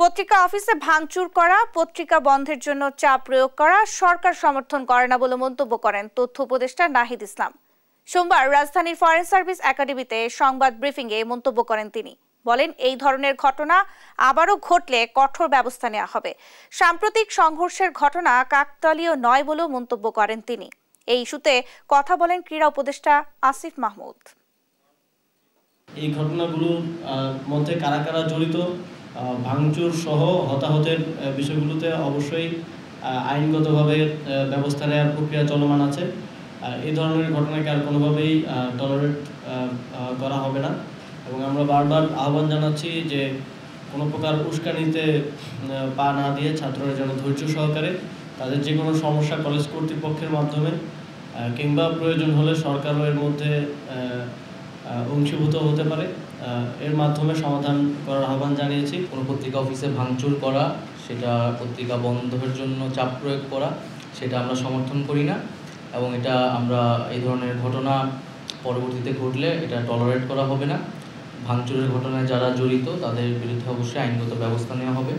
পত্রিকা অফিসে ভাঙচুর করা, পত্রিকা বন্ধের জন্য চাপ প্রয়োগ করা সরকার সমর্থন করে না বলে মন্তব্য করেন তথ্য উপদেষ্টা নাহিদ ইসলাম। সোমবার রাজধানীর ফরেন সার্ভিস একাডেমিতে সংবাদ ব্রিফিংয়ে মন্তব্য করেন তিনি। বলেন, এই ধরনের ঘটনা আবারও ঘটলে কঠোর ব্যবস্থা নেওয়া হবে। সাম্প্রতিক সংঘর্ষের ঘটনা কাকতালীয় নয় বলেও মন্তব্য করেন তিনি। এই ইস্যুতে কথা বলেন ক্রীড়া উপদেষ্টা আসিফ মাহমুদ। এই ঘটনাগুলোর মধ্যে কারা কারা জড়িত, ভাঙচুর সহ হতাহতের বিষয়গুলোতে অবশ্যই আইনগতভাবে ব্যবস্থা নেওয়ার প্রক্রিয়া চলমান আছে। এই ধরনের ঘটনাকে আর কোনোভাবেই টলারেট করা হবে না এবং আমরা বারবার আহ্বান জানাচ্ছি যে কোনো প্রকার উস্কানিতে পা না দিয়ে ছাত্ররা যেন ধৈর্য সহকারে তাদের যে কোনো সমস্যা কলেজ কর্তৃপক্ষের মাধ্যমে কিংবা প্রয়োজন হলে সরকারও এর মধ্যে অংশীভূত হতে পারে, এর মাধ্যমে সমাধান করার আহ্বান জানিয়েছি। কোনো পত্রিকা অফিসে ভাঙচুর করা, সেটা পত্রিকা বন্ধের জন্য চাপ প্রয়োগ করা, সেটা আমরা সমর্থন করি না এবং এটা আমরা এই ধরনের ঘটনা পরবর্তীতে ঘটলে এটা টলারেট করা হবে না। ভাঙচুরের ঘটনায় যারা জড়িত তাদের বিরুদ্ধে অবশ্যই আইনগত ব্যবস্থা নেওয়া হবে।